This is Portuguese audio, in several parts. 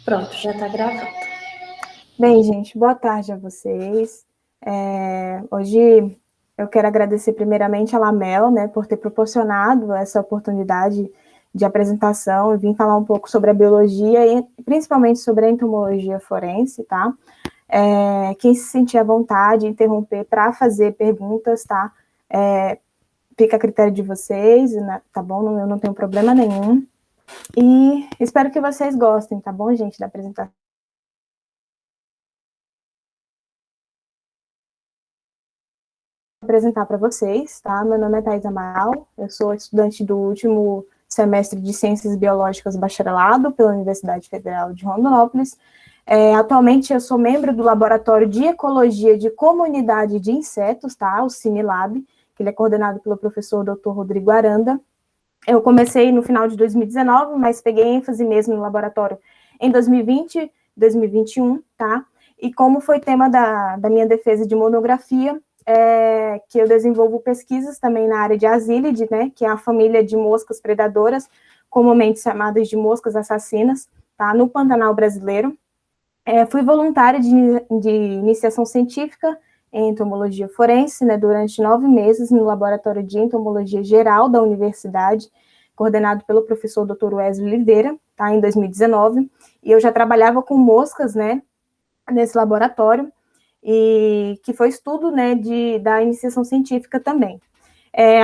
Pronto, já está gravando. Bem, gente, boa tarde a vocês. Hoje eu quero agradecer primeiramente a Lamel, né, por ter proporcionado essa oportunidade de apresentação e vir falar um pouco sobre a biologia e principalmente sobre a entomologia forense, tá? Quem se sentir à vontade, interromper para fazer perguntas, tá? Fica a critério de vocês, né, tá bom? Eu não tenho problema nenhum. E espero que vocês gostem, tá bom, gente, da apresentação. Vou apresentar para vocês, tá? Meu nome é Thais Amaral, eu sou estudante do último semestre de Ciências Biológicas Bacharelado pela Universidade Federal de Rondonópolis. Atualmente eu sou membro do Laboratório de Ecologia de Comunidade de Insetos, tá? O CIMILAB, que ele é coordenado pelo professor Dr. Rodrigo Aranda. Eu comecei no final de 2019, mas peguei ênfase mesmo no laboratório em 2020, 2021, tá? E como foi tema da minha defesa de monografia, que eu desenvolvo pesquisas também na área de Asílide, né, que é a família de moscas predadoras, comumente chamadas de moscas assassinas, tá, no Pantanal brasileiro. Fui voluntária de iniciação científica em entomologia forense, né, durante 9 meses no Laboratório de Entomologia Geral da Universidade, coordenado pelo professor Dr. Wesley Oliveira, tá, em 2019, e eu já trabalhava com moscas, né, nesse laboratório, e que foi estudo, né, da iniciação científica também.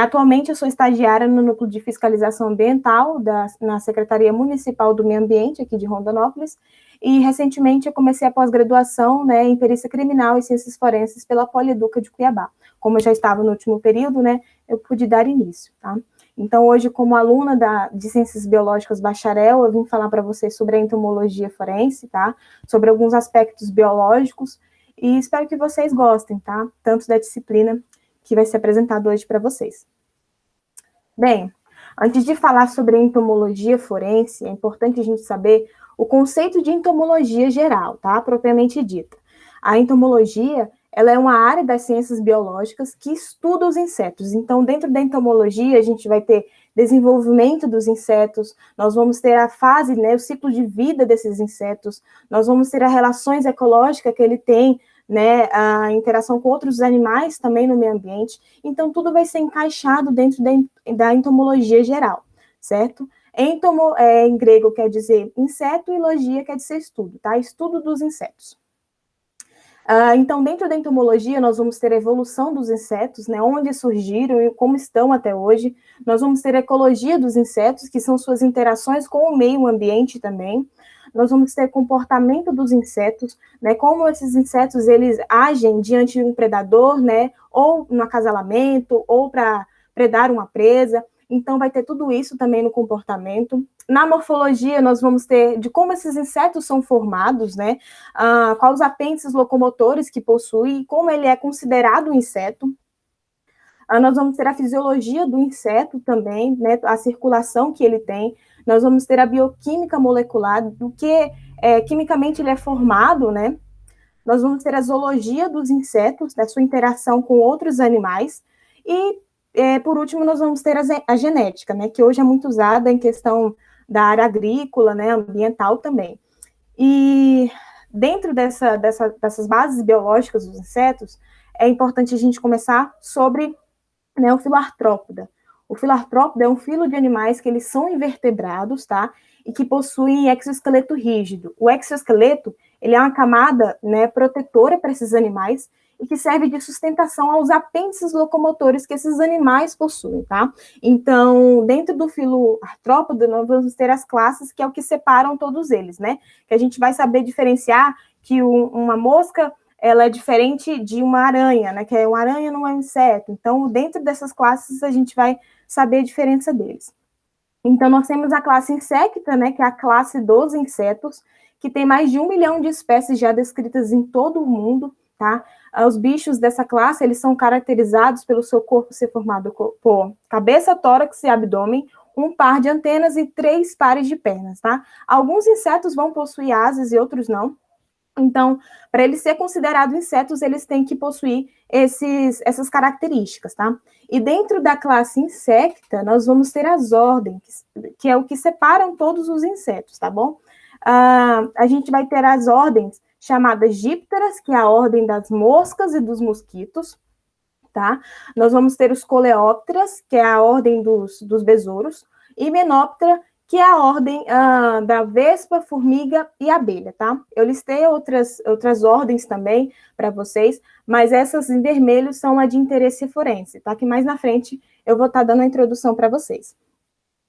Atualmente eu sou estagiária no Núcleo de Fiscalização Ambiental na Secretaria Municipal do Meio Ambiente, aqui de Rondonópolis, e recentemente eu comecei a pós-graduação, né, em Perícia Criminal e Ciências Forenses pela Polieduca de Cuiabá. Como eu já estava no último período, né, eu pude dar início, tá? Então, hoje, como aluna de Ciências Biológicas bacharel, eu vim falar para vocês sobre a entomologia forense, tá? Sobre alguns aspectos biológicos, e espero que vocês gostem, tá? Tanto da disciplina que vai ser apresentado hoje para vocês. Bem, antes de falar sobre a entomologia forense, é importante a gente saber o conceito de entomologia geral, tá? Propriamente dita. A entomologia, ela é uma área das ciências biológicas que estuda os insetos. Então, dentro da entomologia, a gente vai ter desenvolvimento dos insetos, nós vamos ter a fase, né, o ciclo de vida desses insetos, nós vamos ter as relações ecológicas que ele tem, né, a interação com outros animais também no meio ambiente. Então, tudo vai ser encaixado dentro da entomologia geral, certo? Em grego quer dizer inseto e logia quer dizer estudo, tá? Estudo dos insetos. Então, dentro da entomologia, nós vamos ter a evolução dos insetos, né, onde surgiram e como estão até hoje. Nós vamos ter a ecologia dos insetos, que são suas interações com o meio ambiente também. Nós vamos ter comportamento dos insetos, né, como esses insetos eles agem diante de um predador, né, ou no acasalamento, ou para predar uma presa. Então, vai ter tudo isso também no comportamento. Na morfologia, nós vamos ter de como esses insetos são formados, né? Quais os apêndices locomotores que possui, como ele é considerado um inseto. Nós vamos ter a fisiologia do inseto também, né? A circulação que ele tem. Nós vamos ter a bioquímica molecular, do que quimicamente ele é formado, né? Nós vamos ter a zoologia dos insetos, da sua interação com outros animais. E, por último, nós vamos ter a genética, né? Que hoje é muito usada em questão da área agrícola, né, ambiental também. E dentro dessas bases biológicas dos insetos, é importante a gente começar sobre, né, o filartrópoda. O filartrópoda é um filo de animais que eles são invertebrados, tá? E que possuem exoesqueleto rígido. O exoesqueleto, ele é uma camada, né, protetora para esses animais e que serve de sustentação aos apêndices locomotores que esses animais possuem, tá? Então, dentro do filo artrópoda, nós vamos ter as classes, que é o que separam todos eles, né? Que a gente vai saber diferenciar que uma mosca, ela é diferente de uma aranha, né? Que uma aranha não é um inseto. Então, dentro dessas classes, a gente vai saber a diferença deles. Então, nós temos a classe insecta, né? Que é a classe dos insetos, que tem mais de 1 milhão de espécies já descritas em todo o mundo, tá? Os bichos dessa classe, eles são caracterizados pelo seu corpo ser formado por cabeça, tórax e abdômen, um par de antenas e 3 pares de pernas, tá? Alguns insetos vão possuir asas e outros não. Então, para eles ser considerados insetos, eles têm que possuir essas características, tá? E dentro da classe insecta, nós vamos ter as ordens, que é o que separam todos os insetos, tá bom? A gente vai ter as ordens chamadas dípteras, que é a ordem das moscas e dos mosquitos, tá? Nós vamos ter os coleópteras, que é a ordem dos besouros, e Hymenoptera, que é a ordem da vespa, formiga e abelha, tá? Eu listei outras ordens também para vocês, mas essas em vermelho são a de interesse forense, tá? Que mais na frente eu vou estar dando a introdução para vocês.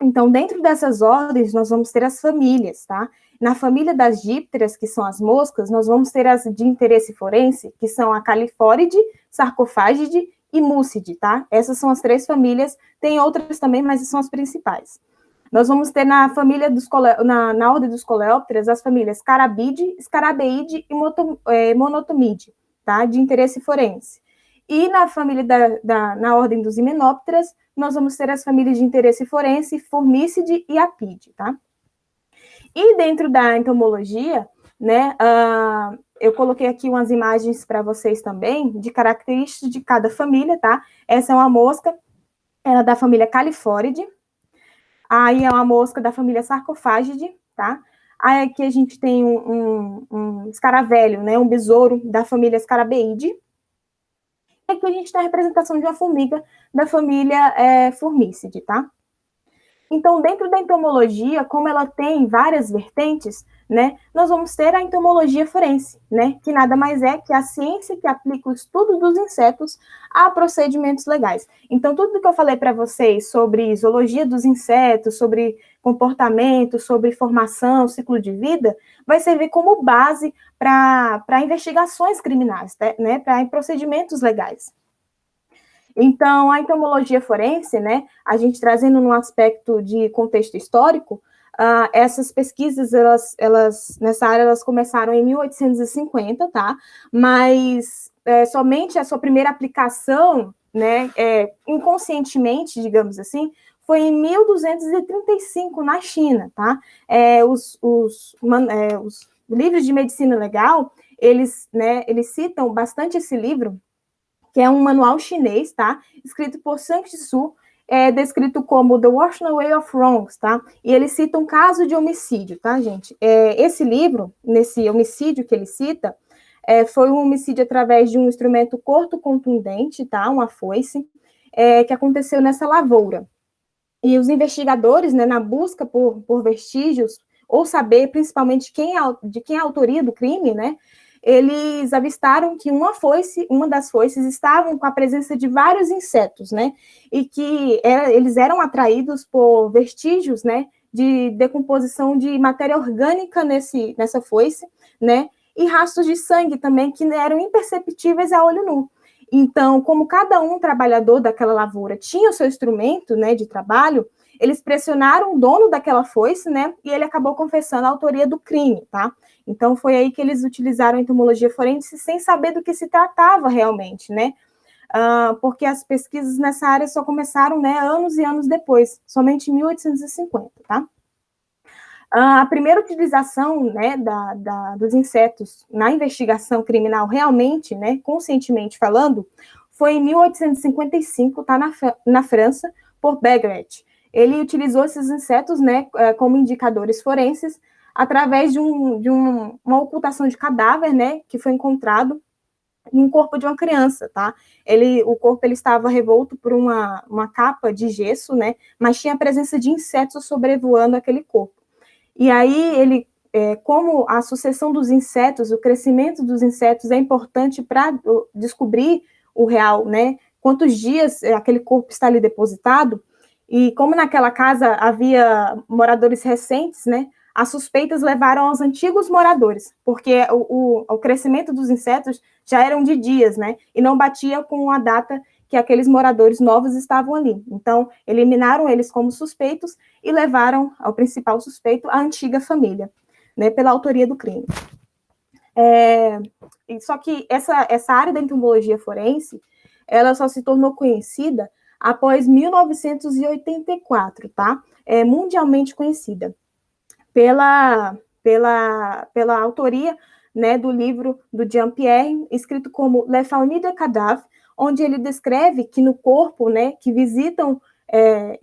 Então, dentro dessas ordens, nós vamos ter as famílias, tá? Na família das dípteras, que são as moscas, nós vamos ter as de interesse forense, que são a Califóride, Sarcofágide e Múcide, tá? Essas são as 3 famílias, tem outras também, mas são as principais. Nós vamos ter na família na ordem dos coleópteras as famílias Carabide, Scarabeide e Monotomide, tá? De interesse forense. E na família na ordem dos himenópteras, nós vamos ter as famílias de interesse forense, Formicide e Apide, tá? E dentro da entomologia, né, eu coloquei aqui umas imagens para vocês também, de características de cada família, tá? Essa é uma mosca, ela é da família Califóride. Aí é uma mosca da família Sarcofágide, tá? Aí aqui a gente tem um escaravelho, né, um besouro da família Scarabeide. E aqui a gente tem a representação de uma formiga da família Formicide, tá? Então, dentro da entomologia, como ela tem várias vertentes, né, nós vamos ter a entomologia forense, né, que nada mais é que a ciência que aplica o estudo dos insetos a procedimentos legais. Então, tudo que eu falei para vocês sobre zoologia dos insetos, sobre comportamento, sobre formação, ciclo de vida, vai servir como base para investigações criminais, né, para procedimentos legais. Então, a entomologia forense, né, a gente trazendo num aspecto de contexto histórico, essas pesquisas, elas nessa área, elas começaram em 1850, tá? Mas somente a sua primeira aplicação, né, inconscientemente, digamos assim, foi em 1235, na China, tá? Os livros de medicina legal, eles citam bastante esse livro, que é um manual chinês, tá? Escrito por Sang Tzu, descrito como The Rational Way of Wrongs, tá? E ele cita um caso de homicídio, tá, gente? Esse livro, nesse homicídio que ele cita, foi um homicídio através de um instrumento curto contundente, tá? Uma foice, que aconteceu nessa lavoura. E os investigadores, né, na busca por vestígios, ou saber principalmente de quem é a autoria do crime, né? Eles avistaram que uma das foices estavam com a presença de vários insetos, né? E que eles eram atraídos por vestígios, né? De decomposição de matéria orgânica nessa foice, né? E rastros de sangue também que eram imperceptíveis a olho nu. Então, como cada um trabalhador daquela lavoura tinha o seu instrumento, né, de trabalho, eles pressionaram o dono daquela foice, né, e ele acabou confessando a autoria do crime, tá? Então, foi aí que eles utilizaram a entomologia forense sem saber do que se tratava realmente, né? Porque as pesquisas nessa área só começaram, né, anos e anos depois, somente em 1850, tá? A primeira utilização, né, dos insetos na investigação criminal realmente, né, conscientemente falando, foi em 1855, tá, na França, por Begret. Ele utilizou esses insetos, né, como indicadores forenses através de uma ocultação de cadáver, né, que foi encontrado no corpo de uma criança, tá? O corpo estava revolto por uma capa de gesso, né, mas tinha a presença de insetos sobrevoando aquele corpo. E aí como a sucessão dos insetos, o crescimento dos insetos é importante para descobrir o real, né? Quantos dias aquele corpo está ali depositado, e como naquela casa havia moradores recentes, né? As suspeitas levaram aos antigos moradores, porque o crescimento dos insetos já eram de dias, né? E não batia com a data que aqueles moradores novos estavam ali. Então, eliminaram eles como suspeitos e levaram ao principal suspeito a antiga família, né, pela autoria do crime. Só que essa área da entomologia forense, ela só se tornou conhecida após 1984, tá? Mundialmente conhecida pela autoria, né, do livro do Jean-Pierre, escrito como Le Faune de Cadavre, onde ele descreve que no corpo, né, que visitam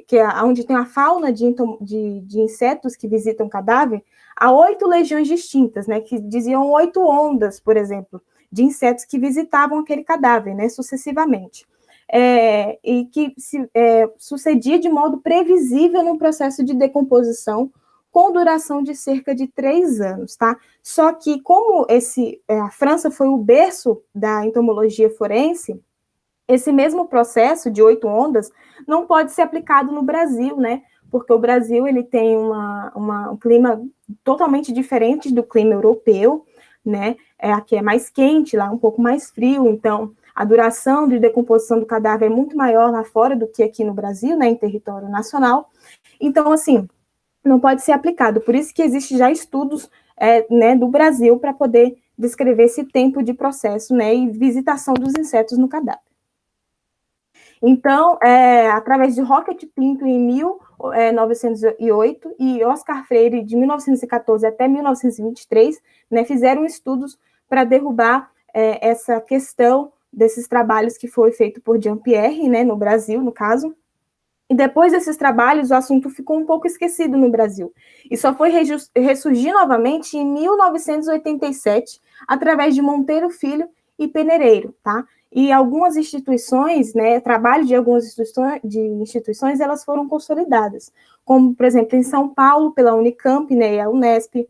que é onde tem a fauna de insetos que visitam o cadáver, há 8 legiões distintas, né, que diziam 8 ondas, por exemplo, de insetos que visitavam aquele cadáver, né, sucessivamente. E que sucedia de modo previsível no processo de decomposição, com duração de cerca de 3 anos, tá? Só que, como a França foi o berço da entomologia forense, esse mesmo processo de 8 ondas não pode ser aplicado no Brasil, né? Porque o Brasil ele tem um clima totalmente diferente do clima europeu, né? Aqui é mais quente, lá é um pouco mais frio, então a duração de decomposição do cadáver é muito maior lá fora do que aqui no Brasil, né? Em território nacional. Então, assim, não pode ser aplicado. Por isso que existe já estudos né, do Brasil para poder descrever esse tempo de processo, né? E visitação dos insetos no cadáver. Então, através de Roquette Pinto, em 1908, e Oscar Freire, de 1914 até 1923, né, fizeram estudos para derrubar essa questão desses trabalhos que foi feito por Jean-Pierre, né, no Brasil, no caso. E depois desses trabalhos, o assunto ficou um pouco esquecido no Brasil. E só foi ressurgir novamente em 1987, através de Monteiro Filho e Penereiro, tá? E algumas instituições, né, trabalho de algumas instituições, elas foram consolidadas, como, por exemplo, em São Paulo, pela Unicamp, né, e a Unesp,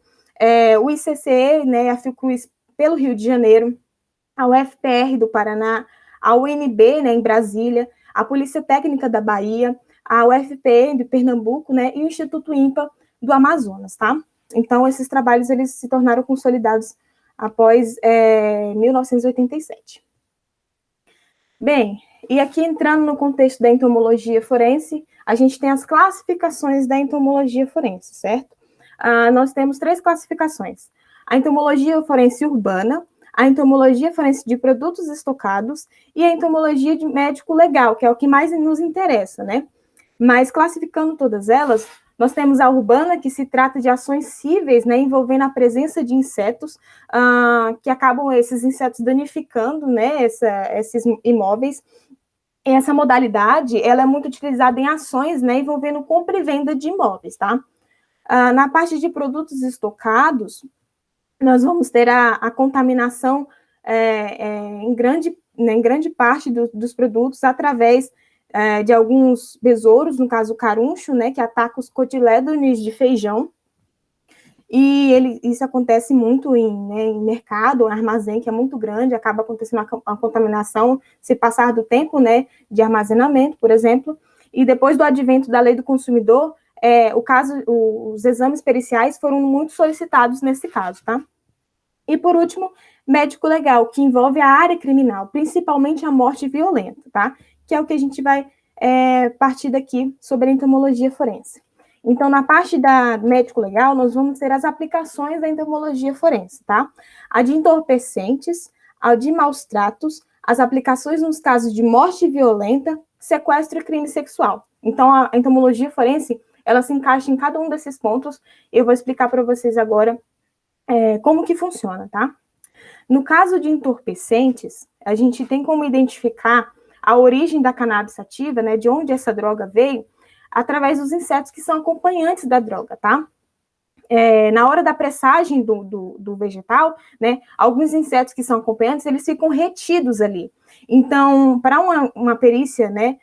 o ICCE, né, a Fiocruz, pelo Rio de Janeiro, a UFPR do Paraná, a UNB, né, em Brasília, a Polícia Técnica da Bahia, a UFPE de Pernambuco, né, e o Instituto INPA do Amazonas, tá? Então, esses trabalhos, eles se tornaram consolidados após 1987. Bem, e aqui entrando no contexto da entomologia forense, a gente tem as classificações da entomologia forense, certo? Nós temos 3 classificações. A entomologia forense urbana, a entomologia forense de produtos estocados e a entomologia de médico legal, que é o que mais nos interessa, né? Mas classificando todas elas, nós temos a urbana, que se trata de ações cíveis, né, envolvendo a presença de insetos, que acabam esses insetos danificando, né, esses imóveis. E essa modalidade, ela é muito utilizada em ações, né, envolvendo compra e venda de imóveis, tá? Na parte de produtos estocados, nós vamos ter a contaminação em grande parte dos produtos através de alguns besouros, no caso o caruncho, né, que ataca os cotilédones de feijão, e isso acontece muito em mercado, armazém, que é muito grande, acaba acontecendo a contaminação, se passar do tempo, né, de armazenamento, por exemplo, e depois do advento da lei do consumidor, os exames periciais foram muito solicitados nesse caso, tá? E, por último, médico legal, que envolve a área criminal, principalmente a morte violenta, tá? Que é o que a gente vai partir daqui sobre a entomologia forense. Então, na parte da médico legal, nós vamos ter as aplicações da entomologia forense, tá? A de entorpecentes, a de maus tratos, as aplicações nos casos de morte violenta, sequestro e crime sexual. Então, a entomologia forense, ela se encaixa em cada um desses pontos. Eu vou explicar para vocês agora como que funciona, tá? No caso de entorpecentes, a gente tem como identificar a origem da cannabis sativa, né, de onde essa droga veio, através dos insetos que são acompanhantes da droga, tá? Na hora da pressagem do vegetal, né, alguns insetos que são acompanhantes, eles ficam retidos ali. Então, para uma perícia, né,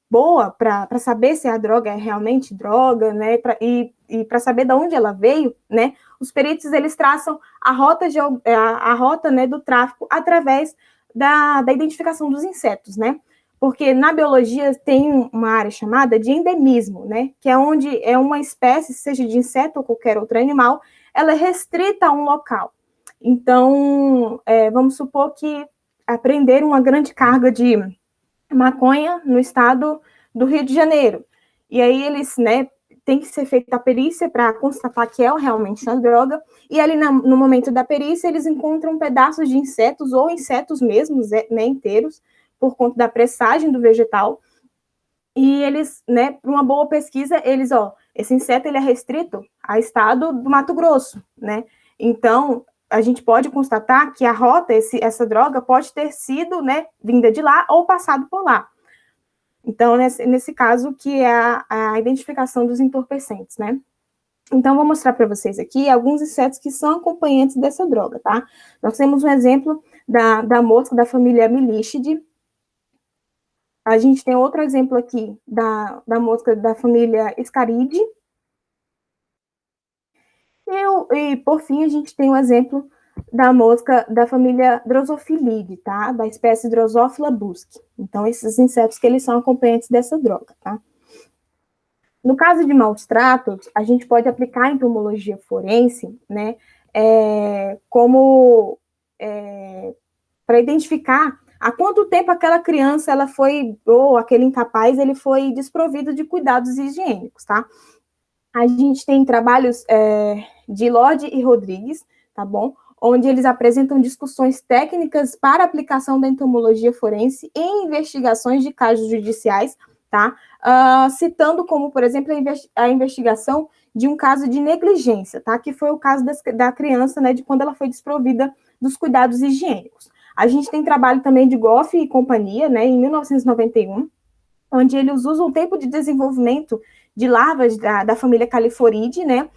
boa, para saber se a droga é realmente droga, né, e para saber de onde ela veio, né, os peritos, eles traçam a rota, né, do tráfico através da identificação dos insetos, né? Porque na biologia tem uma área chamada de endemismo, né? Que é onde uma espécie, seja de inseto ou qualquer outro animal, ela é restrita a um local. Então, vamos supor que apreenderam uma grande carga de maconha no estado do Rio de Janeiro. E aí eles, né, tem que ser feita a perícia para constatar que é realmente uma droga, e ali no momento da perícia eles encontram pedaços de insetos, ou insetos mesmos, né, inteiros, por conta da pressagem do vegetal, e eles, né, para uma boa pesquisa, esse inseto ele é restrito ao estado do Mato Grosso, né, então a gente pode constatar que a rota, essa droga pode ter sido, né, vinda de lá ou passado por lá. Então, nesse caso, que é a identificação dos entorpecentes, né? Então, vou mostrar para vocês aqui alguns insetos que são acompanhantes dessa droga, tá? Nós temos um exemplo da mosca da família Melichidae. A gente tem outro exemplo aqui da mosca da família Ascaridae. E, por fim, a gente tem um exemplo da mosca da família Drosophilidae, tá? Da espécie Drosophila busque. Então, esses insetos que eles são acompanhantes dessa droga, tá? No caso de maus tratos, a gente pode aplicar a entomologia forense, né, para identificar há quanto tempo aquela criança ela foi, ou aquele incapaz, ele foi desprovido de cuidados higiênicos, tá? A gente tem trabalhos de Lorde e Rodrigues, tá bom? Onde eles apresentam discussões técnicas para aplicação da entomologia forense em investigações de casos judiciais, tá? Citando como, por exemplo, a investigação de um caso de negligência, tá? Que foi o caso da criança, né, de quando ela foi desprovida dos cuidados higiênicos. A gente tem trabalho também de Goff e companhia, né, em 1991, onde eles usam o tempo de desenvolvimento de larvas da família Califoridae, né,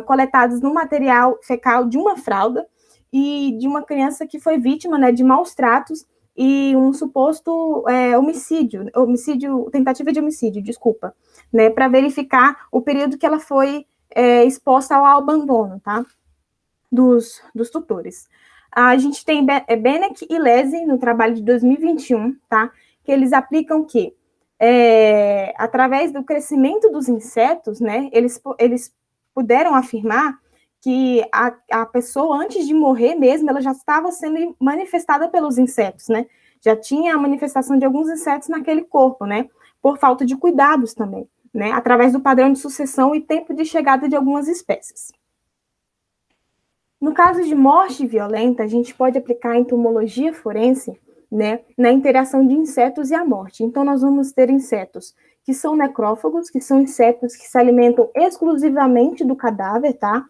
coletados no material fecal de uma fralda e de uma criança que foi vítima, né, de maus tratos e um suposto tentativa de homicídio, desculpa, né, para verificar o período que ela foi exposta ao abandono, tá, dos tutores. A gente tem Benek e Lese no trabalho de 2021, tá, que eles aplicam o quê? Através do crescimento dos insetos, né, eles puderam afirmar que a pessoa, antes de morrer mesmo, ela já estava sendo manifestada pelos insetos, né? Já tinha a manifestação de alguns insetos naquele corpo, né? Por falta de cuidados também, né? Através do padrão de sucessão e tempo de chegada de algumas espécies. No caso de morte violenta, a gente pode aplicar a entomologia forense, né, na interação de insetos e a morte. Então, nós vamos ter insetos que são necrófagos, que são insetos que se alimentam exclusivamente do cadáver, tá?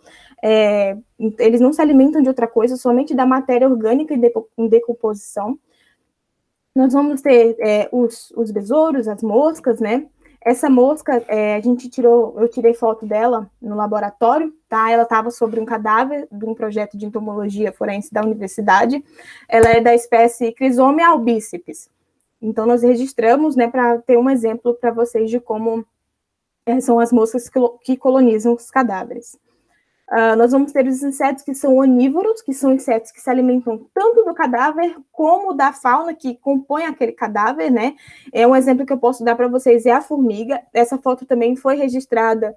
Eles não se alimentam de outra coisa, somente da matéria orgânica em decomposição. Nós vamos ter os besouros, as moscas, né? Essa mosca, eu tirei foto dela no laboratório, tá? Ela estava sobre um cadáver de um projeto de entomologia forense da universidade. Ela é da espécie Chrysomia albicipes. Então, nós registramos, né, para ter um exemplo para vocês de como são as moscas que colonizam os cadáveres. Nós vamos ter os insetos que são onívoros, que são insetos que se alimentam tanto do cadáver como da fauna que compõe aquele cadáver, né? Um exemplo que eu posso dar para vocês é a formiga. Essa foto também foi registrada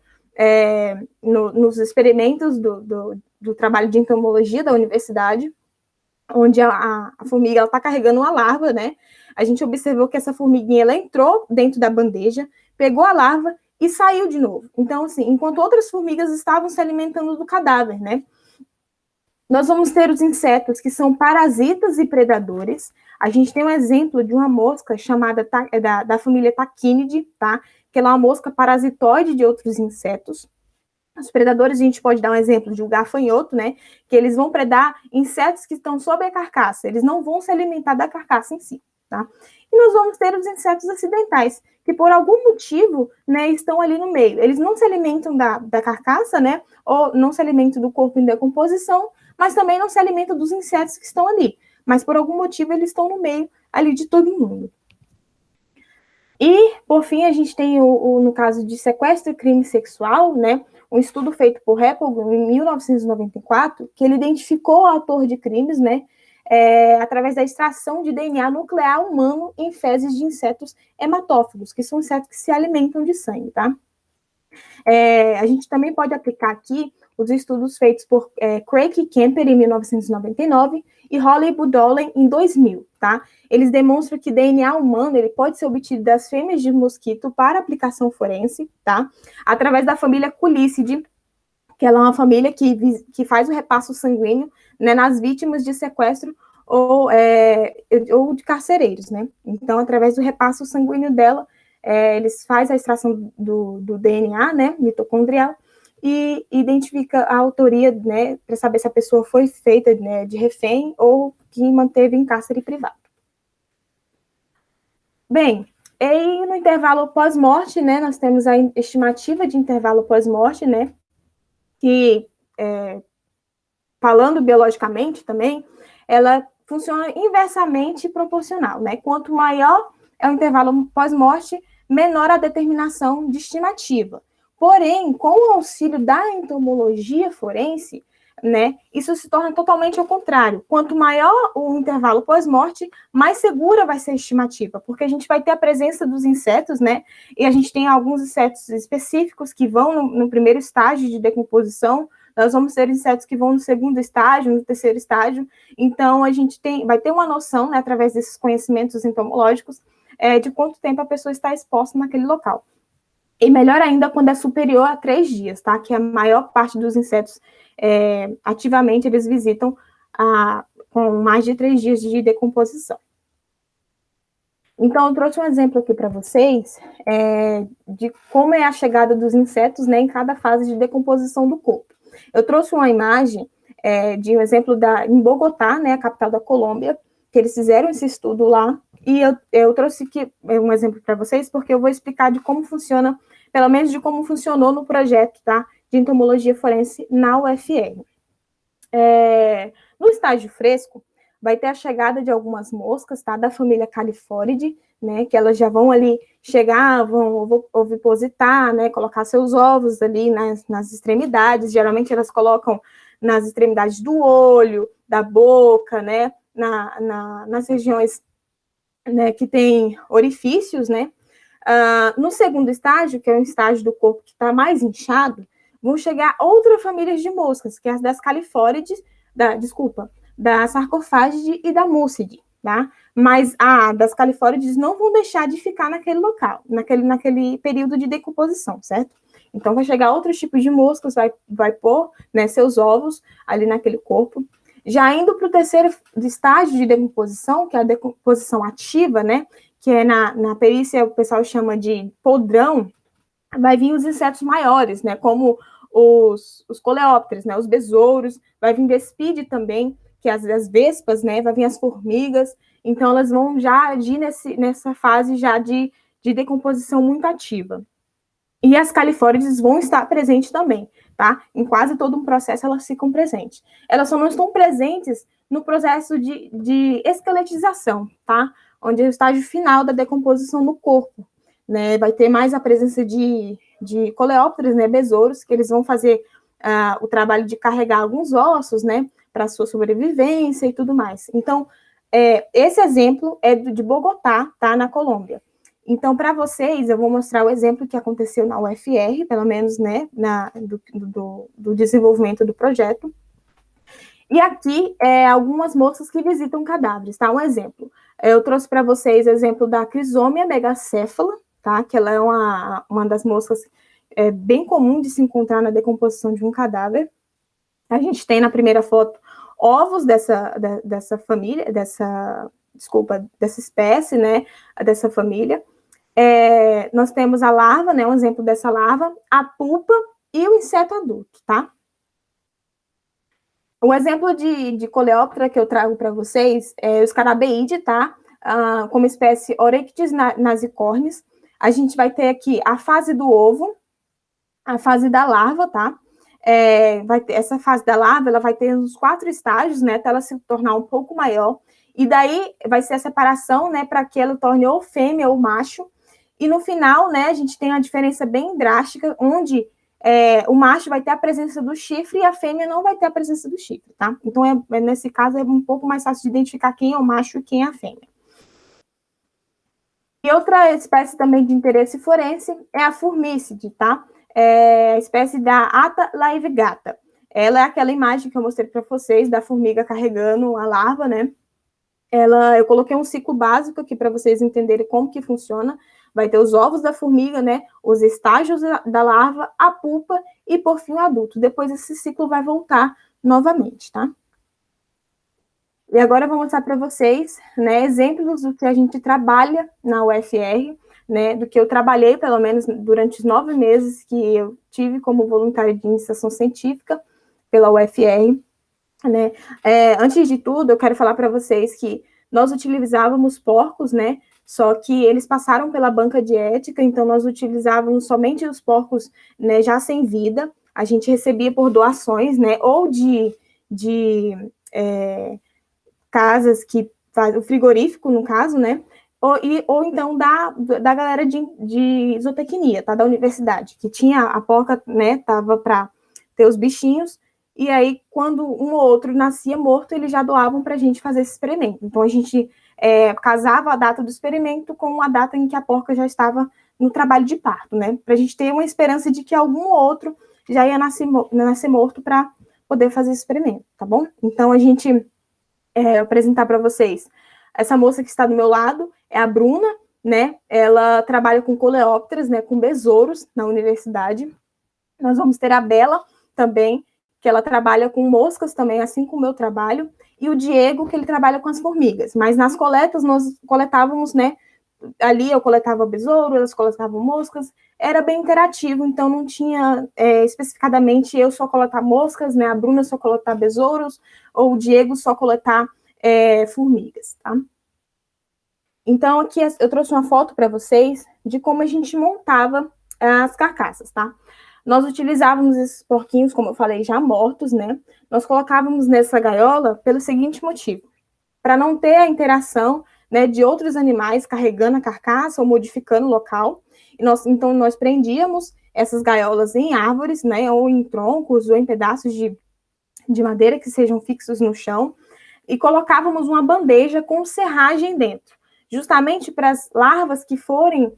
nos experimentos do trabalho de entomologia da universidade, onde a formiga está carregando uma larva, né? A gente observou que essa formiguinha ela entrou dentro da bandeja, pegou a larva e saiu de novo. Então, assim, enquanto outras formigas estavam se alimentando do cadáver, né? Nós vamos ter os insetos que são parasitas e predadores. A gente tem um exemplo de uma mosca chamada da família Tachinidae, tá? Que ela é uma mosca parasitoide de outros insetos. Os predadores, a gente pode dar um exemplo de um gafanhoto, né? Que eles vão predar insetos que estão sobre a carcaça. Eles não vão se alimentar da carcaça em si, tá? E nós vamos ter os insetos acidentais, que por algum motivo, né, estão ali no meio. Eles não se alimentam da carcaça, né, ou não se alimentam do corpo em decomposição, mas também não se alimentam dos insetos que estão ali. Mas por algum motivo eles estão no meio ali de todo mundo. E, por fim, a gente tem no caso de sequestro e crime sexual, né, um estudo feito por Hepple em 1994, que ele identificou o autor de crimes, né, através da extração de DNA nuclear humano em fezes de insetos hematófagos, que são insetos que se alimentam de sangue, tá? A gente também pode aplicar aqui os estudos feitos por Craig e Kemper em 1999 e Holly Budolin em 2000, tá? Eles demonstram que DNA humano ele pode ser obtido das fêmeas de mosquito para aplicação forense, tá? Através da família Culicidae, que ela é uma família que faz o repasso sanguíneo, né, nas vítimas de sequestro ou de carcereiros, né? Então, através do repasso sanguíneo dela, eles fazem a extração do DNA, né, mitocondrial, e identifica a autoria, né, para saber se a pessoa foi feita, né, de refém ou que manteve em cárcere privado. Bem, E no intervalo pós-morte, né, nós temos a estimativa de intervalo pós-morte, né, que, falando biologicamente também, ela funciona inversamente proporcional, né? Quanto maior é o intervalo pós-morte, menor a determinação de estimativa. Porém, com o auxílio da entomologia forense, né, isso se torna totalmente ao contrário. Quanto maior o intervalo pós-morte, mais segura vai ser a estimativa, porque a gente vai ter a presença dos insetos, né, e a gente tem alguns insetos específicos que vão no primeiro estágio de decomposição, nós vamos ter insetos que vão no segundo estágio, no terceiro estágio, então a gente vai ter uma noção, né, através desses conhecimentos entomológicos, de quanto tempo a pessoa está exposta naquele local. E melhor ainda quando é superior a 3 dias, tá? Que a maior parte dos insetos, ativamente, eles visitam com mais de 3 dias de decomposição. Então, eu trouxe um exemplo aqui para vocês de como é a chegada dos insetos, né, em cada fase de decomposição do corpo. Eu trouxe uma imagem de um exemplo em Bogotá, né, a capital da Colômbia, que eles fizeram esse estudo lá, e eu trouxe aqui um exemplo para vocês, porque eu vou explicar de como funciona, pelo menos de como funcionou no projeto, tá, de entomologia forense na UFR. No estágio fresco, vai ter a chegada de algumas moscas, tá, da família Califóridae, né, que elas já vão ali chegar, vão ovipositar, né, colocar seus ovos ali nas extremidades, geralmente elas colocam nas extremidades do olho, da boca, né, nas regiões, né, que tem orifícios, né. No segundo estágio, que é o estágio do corpo que está mais inchado, vão chegar outras famílias de moscas, que é as das Califórides, da Sarcophagidae e da Mucidae, tá? Mas das Califórides não vão deixar de ficar naquele local, naquele período de decomposição, certo? Então, vai chegar outros tipos de moscas, vai pôr, né, seus ovos ali naquele corpo. Já indo para o terceiro estágio de decomposição, que é a decomposição ativa, né, que é na perícia o pessoal chama de podrão, vai vir os insetos maiores, né, como os coleópteros, né, os besouros, vai vir vespide também, que é as vespas, né, vai vir as formigas, então elas vão já agir nessa fase já de decomposição muito ativa. E as califórides vão estar presentes também, tá? Em quase todo um processo elas ficam presentes. Elas só não estão presentes no processo de esqueletização, tá? Onde é o estágio final da decomposição no corpo, né? Vai ter mais a presença de coleópteros, né? Besouros, que eles vão fazer o trabalho de carregar alguns ossos, né? Para a sua sobrevivência e tudo mais. Então, esse exemplo é de Bogotá, tá? Na Colômbia. Então, para vocês, eu vou mostrar o exemplo que aconteceu na UFR, pelo menos, né, do desenvolvimento do projeto. E aqui, algumas moças que visitam cadáveres, tá? Um exemplo. Eu trouxe para vocês o exemplo da Crisomia megacéfala, tá? Que ela é uma das moscas bem comum de se encontrar na decomposição de um cadáver. A gente tem na primeira foto ovos dessa família, dessa espécie, né, dessa família. Nós temos a larva, né, um exemplo dessa larva, a pupa e o inseto adulto, tá? O exemplo de coleóptera que eu trago para vocês é o Scarabeide, tá? Como espécie Orectis nasicornis. A gente vai ter aqui a fase do ovo, a fase da larva, tá? Essa fase da larva, ela vai ter uns 4 estágios, né, até ela se tornar um pouco maior, e daí vai ser a separação, né, para que ela torne ou fêmea ou macho, e no final, né, a gente tem a diferença bem drástica, onde o macho vai ter a presença do chifre e a fêmea não vai ter a presença do chifre, tá? Então, nesse caso, é um pouco mais fácil de identificar quem é o macho e quem é a fêmea. E outra espécie também de interesse forense é a formícide, tá? A espécie da Atta laevigata. Ela é aquela imagem que eu mostrei para vocês da formiga carregando a larva, né? Eu coloquei um ciclo básico aqui para vocês entenderem como que funciona. Vai ter os ovos da formiga, né? Os estágios da larva, a pupa e, por fim, o adulto. Depois esse ciclo vai voltar novamente, tá? E agora eu vou mostrar para vocês, né, exemplos do que a gente trabalha na UFR, né, do que eu trabalhei, pelo menos, durante os 9 meses que eu tive como voluntária de iniciação científica pela UFR, né. Antes de tudo, eu quero falar para vocês que nós utilizávamos porcos, né, Só que eles passaram pela banca de ética, então nós utilizávamos somente os porcos, né, já sem vida. A gente recebia por doações, né, ou de casas que faz o frigorífico, no caso, né, ou então da galera de zootecnia, tá, da universidade, que tinha a porca, né, tava para ter os bichinhos, e aí, quando um ou outro nascia morto, eles já doavam para a gente fazer esse experimento. Então, a gente casava a data do experimento com a data em que a porca já estava no trabalho de parto, né? Para a gente ter uma esperança de que algum ou outro já ia nascer morto para poder fazer esse experimento, tá bom? Então, a gente apresentar para vocês. Essa moça que está do meu lado é a Bruna, né? Ela trabalha com coleópteras, né? Com besouros na universidade. Nós vamos ter a Bela também, que ela trabalha com moscas também, assim como o meu trabalho, e o Diego, que ele trabalha com as formigas. Mas nas coletas, nós coletávamos, né, ali eu coletava besouro, elas coletavam moscas, era bem interativo, então não tinha especificadamente eu só coletar moscas, né, a Bruna só coletar besouros, ou o Diego só coletar formigas, tá? Então, aqui eu trouxe uma foto para vocês de como a gente montava as carcaças, tá? Nós utilizávamos esses porquinhos, como eu falei, já mortos, né? Nós colocávamos nessa gaiola pelo seguinte motivo: para não ter a interação, né, de outros animais carregando a carcaça ou modificando o local. Então, nós prendíamos essas gaiolas em árvores, né, ou em troncos, ou em pedaços de madeira que sejam fixos no chão, e colocávamos uma bandeja com serragem dentro, justamente para as larvas que forem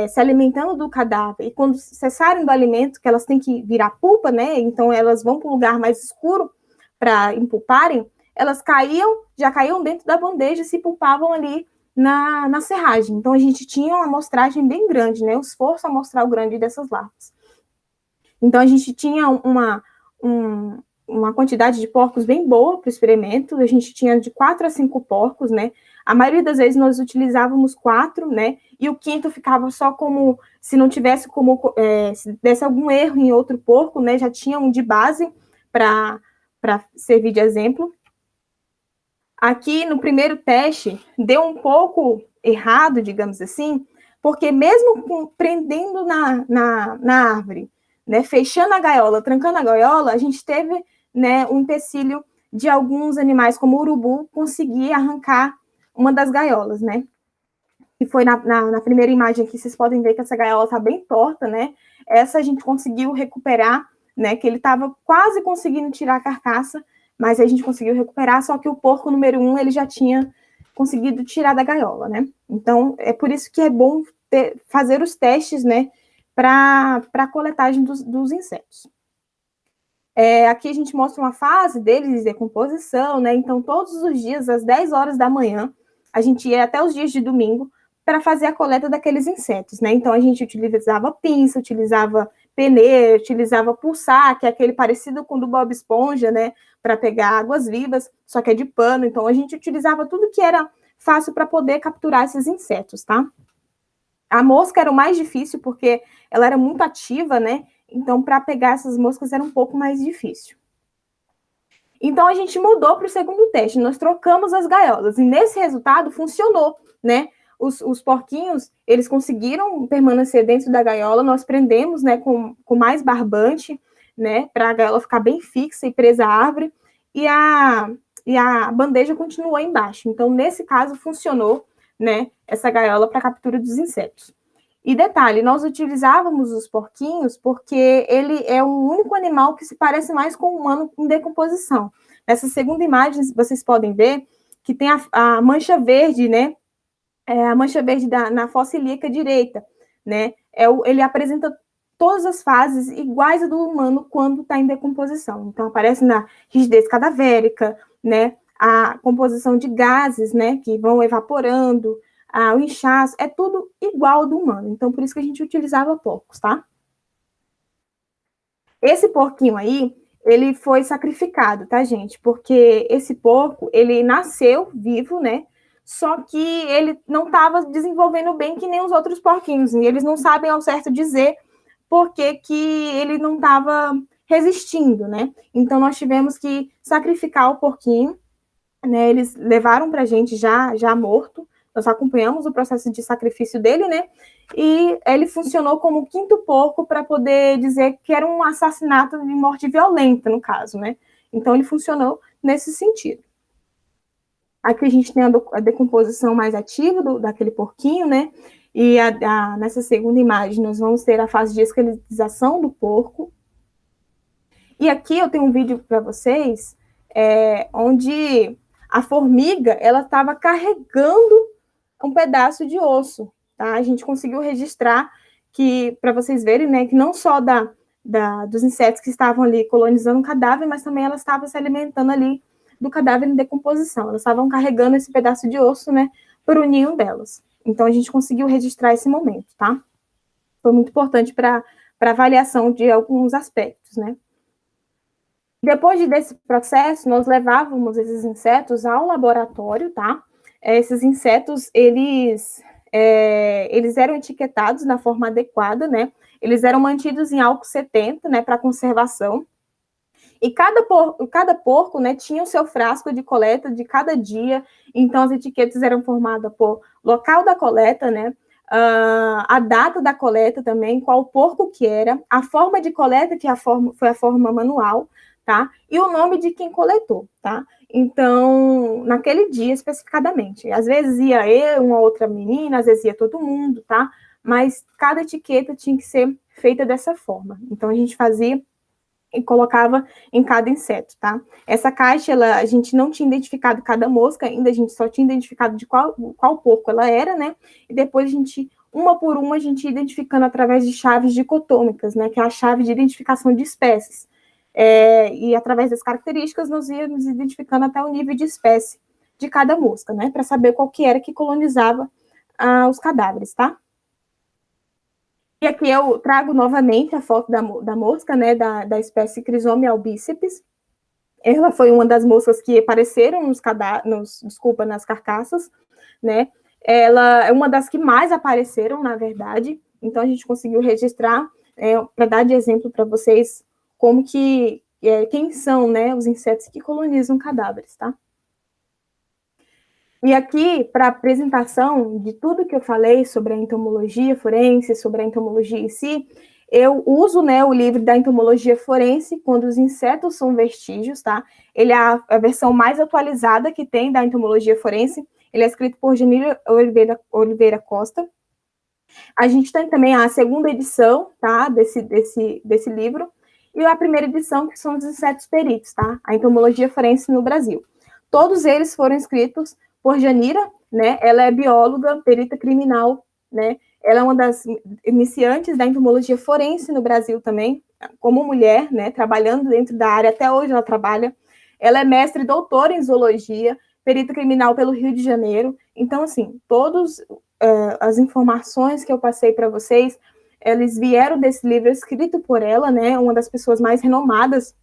se alimentando do cadáver, e quando cessarem do alimento, que elas têm que virar pulpa, né? Então elas vão para um lugar mais escuro para empulparem, elas já caíam dentro da bandeja e se pulpavam ali na serragem. Então a gente tinha uma amostragem bem grande, né? O esforço amostral grande dessas larvas. Então a gente tinha uma quantidade de porcos bem boa para o experimento. A gente tinha de 4 a 5 porcos, né? A maioria das vezes nós utilizávamos 4, né? E o quinto ficava só como, se não tivesse como, se desse algum erro em outro porco, né? Já tinha um de base para servir de exemplo. Aqui no primeiro teste, deu um pouco errado, digamos assim, porque mesmo prendendo na árvore, né, fechando a gaiola, trancando a gaiola, a gente teve, né, um empecilho de alguns animais, como o urubu, conseguir arrancar uma das gaiolas, né? Que foi na primeira imagem aqui, vocês podem ver que essa gaiola está bem torta, né? Essa a gente conseguiu recuperar, né? Que ele estava quase conseguindo tirar a carcaça, mas a gente conseguiu recuperar, só que o porco número 1, ele já tinha conseguido tirar da gaiola, né? Então, é por isso que é bom fazer os testes, né? Para a coletagem dos insetos. Aqui a gente mostra uma fase deles de decomposição, né? Então, todos os dias, às 10 horas da manhã, a gente ia até os dias de domingo para fazer a coleta daqueles insetos, né? Então, a gente utilizava pinça, utilizava peneira, utilizava pulsar, que é aquele parecido com o do Bob Esponja, né? Para pegar águas vivas, só que é de pano. Então, a gente utilizava tudo que era fácil para poder capturar esses insetos, tá? A mosca era o mais difícil, porque ela era muito ativa, né? Então, para pegar essas moscas era um pouco mais difícil. Então, a gente mudou para o segundo teste. Nós trocamos as gaiolas. E nesse resultado, funcionou, né? Os porquinhos, eles conseguiram permanecer dentro da gaiola. Nós prendemos, né, com mais barbante, né? Para a gaiola ficar bem fixa e presa à árvore. E a bandeja continuou embaixo. Então, nesse caso, funcionou, né? Essa gaiola para a captura dos insetos. E detalhe, nós utilizávamos os porquinhos porque ele é o único animal que se parece mais com o humano em decomposição. Nessa segunda imagem, vocês podem ver que tem a mancha verde, né? A mancha verde na fossa ilíaca direita, né? Ele apresenta todas as fases iguais a do humano quando está em decomposição. Então, aparece na rigidez cadavérica, né? A composição de gases, né? Que vão evaporando, o inchaço, é tudo igual ao do humano. Então, por isso que a gente utilizava porcos, tá? Esse porquinho aí, ele foi sacrificado, tá, gente? Porque esse porco, ele nasceu vivo, né? Só que ele não estava desenvolvendo bem que nem os outros porquinhos. E eles não sabem ao certo dizer por que ele não estava resistindo, né? Então, nós tivemos que sacrificar o porquinho, né? Eles levaram pra gente já morto, nós acompanhamos o processo de sacrifício dele, né? E ele funcionou como o quinto porco para poder dizer que era um assassinato de morte violenta, no caso, né? Então, ele funcionou nesse sentido. Aqui a gente tem a decomposição mais ativa daquele porquinho, né? E nessa segunda imagem, nós vamos ter a fase de esqueletização do porco. E aqui eu tenho um vídeo para vocês, onde a formiga, ela estava carregando um pedaço de osso, tá? A gente conseguiu registrar que, para vocês verem, né, que não só dos insetos que estavam ali colonizando o cadáver, mas também elas estavam se alimentando ali do cadáver em decomposição. Elas estavam carregando esse pedaço de osso, né, para o ninho delas. Então, a gente conseguiu registrar esse momento, tá? Foi muito importante para avaliação de alguns aspectos, né? Depois desse processo, nós levávamos esses insetos ao laboratório, tá? Esses insetos, eles eram etiquetados na forma adequada, né? Eles eram mantidos em álcool 70, né, para conservação. E cada porco, né, tinha o seu frasco de coleta de cada dia. Então, as etiquetas eram formadas por local da coleta, né? A data da coleta também, qual porco que era, a forma de coleta, que foi a forma manual, tá? E o nome de quem coletou, tá? Então, naquele dia especificadamente. Às vezes ia eu, uma outra menina, às vezes ia todo mundo, tá? Mas cada etiqueta tinha que ser feita dessa forma. Então, a gente fazia e colocava em cada inseto, tá? Essa caixa, a gente não tinha identificado cada mosca ainda, a gente só tinha identificado de qual porco ela era, né? E depois a gente, uma por uma, a gente ia identificando através de chaves dicotômicas, né? Que é a chave de identificação de espécies. E através das características, nós íamos identificando até o nível de espécie de cada mosca, né? Para saber qual que era que colonizava os cadáveres, tá? E aqui eu trago novamente a foto da mosca, né, da espécie Chrysomia albíceps. Ela foi uma das moscas que apareceram nas carcaças, né? Ela é uma das que mais apareceram, na verdade. Então, a gente conseguiu registrar, para dar de exemplo para vocês, como que, quem são, né, os insetos que colonizam cadáveres, tá? E aqui, para a apresentação de tudo que eu falei sobre a entomologia forense, sobre a entomologia em si, eu uso, né, o livro da entomologia forense, quando os insetos são vestígios, tá? Ele é a versão mais atualizada que tem da entomologia forense. Ele é escrito por Janira Oliveira Costa. A gente tem também a segunda edição, tá, desse livro, e a primeira edição, que são os insetos peritos, tá? A entomologia forense no Brasil. Todos eles foram escritos por Janira, né? Ela é bióloga, perita criminal, né? Ela é uma das iniciantes da entomologia forense no Brasil também, como mulher, né? Trabalhando dentro da área, até hoje ela trabalha. Ela é mestre e doutora em zoologia, perita criminal pelo Rio de Janeiro. Então, assim, todas as informações que eu passei para vocês, eles vieram desse livro escrito por ela, né? Uma das pessoas mais renomadas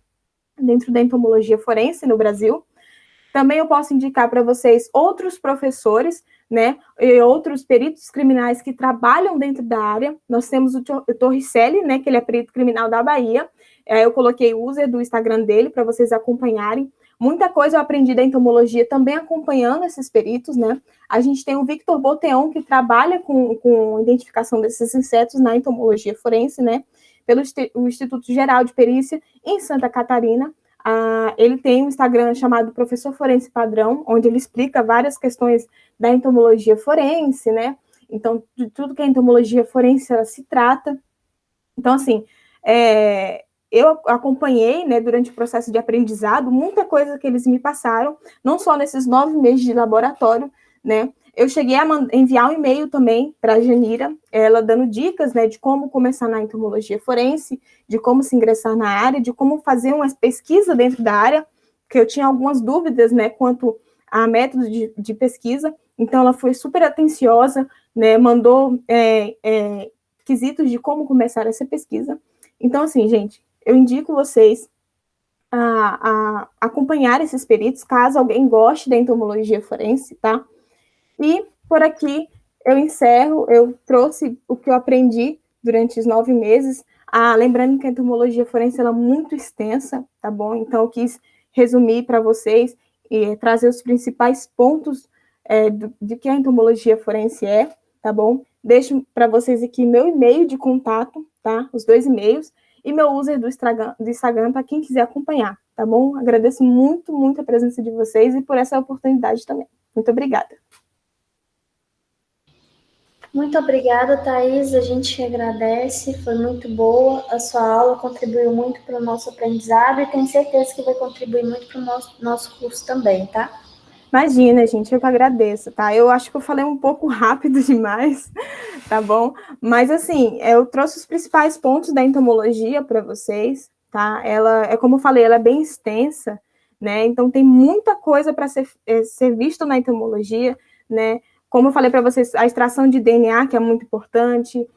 dentro da entomologia forense no Brasil. Também eu posso indicar para vocês outros professores, né, e outros peritos criminais que trabalham dentro da área. Nós temos o Torricelli, né, que ele é perito criminal da Bahia. Eu coloquei o user do Instagram dele para vocês acompanharem. Muita coisa eu aprendi da entomologia também acompanhando esses peritos, né? A gente tem o Victor Boteon, que trabalha com identificação desses insetos na entomologia forense, né? Pelo Instituto Geral de Perícia em Santa Catarina. Ele tem um Instagram chamado Professor Forense Padrão, onde ele explica várias questões da entomologia forense, né? Então, de tudo que a entomologia forense ela se trata. Então, assim, eu acompanhei, né, durante o processo de aprendizado, muita coisa que eles me passaram, não só nesses 9 meses de laboratório, né? Eu cheguei a enviar um e-mail também para a Janira, ela dando dicas, né, de como começar na entomologia forense, de como se ingressar na área, de como fazer uma pesquisa dentro da área, que eu tinha algumas dúvidas, né, quanto a método de pesquisa. Então, ela foi super atenciosa, né, mandou quesitos de como começar essa pesquisa. Então, assim, gente, eu indico vocês a acompanhar esses peritos, caso alguém goste da entomologia forense, tá? E por aqui eu encerro, eu trouxe o que eu aprendi durante os 9 meses, lembrando que a entomologia forense ela é muito extensa, tá bom? Então eu quis resumir para vocês e trazer os principais pontos de que a entomologia forense é, tá bom? Deixo para vocês aqui meu e-mail de contato, tá? Os 2 e-mails, e meu user do Instagram para quem quiser acompanhar, tá bom? Agradeço muito, muito a presença de vocês e por essa oportunidade também. Muito obrigada. Muito obrigada, Thaís. A gente agradece, foi muito boa. A sua aula contribuiu muito para o nosso aprendizado e tenho certeza que vai contribuir muito para o nosso curso também, tá? Imagina, gente, eu que agradeço, tá? Eu acho que eu falei um pouco rápido demais, tá bom? Mas, assim, eu trouxe os principais pontos da entomologia para vocês, tá? Ela, como eu falei, ela é bem extensa, né? Então, tem muita coisa para ser visto na entomologia, né? Como eu falei para vocês, a extração de DNA, que é muito importante,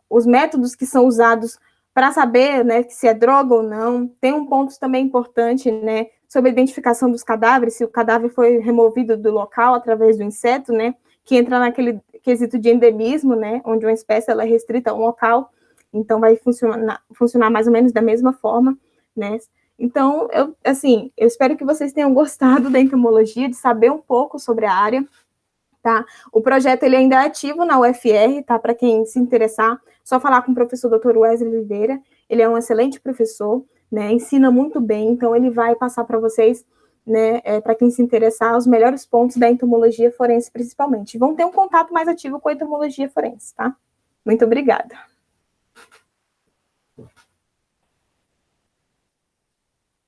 os métodos que são usados para saber, né, se é droga ou não. Tem um ponto também importante, né, sobre a identificação dos cadáveres, se o cadáver foi removido do local através do inseto, né, que entra naquele quesito de endemismo, né, onde uma espécie ela é restrita a um local, então vai funcionar mais ou menos da mesma forma, né. Então, eu espero que vocês tenham gostado da entomologia, de saber um pouco sobre a área, tá? O projeto ele ainda é ativo na UFR, tá? Para quem se interessar, só falar com o professor Dr. Wesley Oliveira, ele é um excelente professor, né? Ensina muito bem, então ele vai passar para vocês, né? Para quem se interessar, os melhores pontos da entomologia forense, principalmente. Vão ter um contato mais ativo com a entomologia forense, tá? Muito obrigada.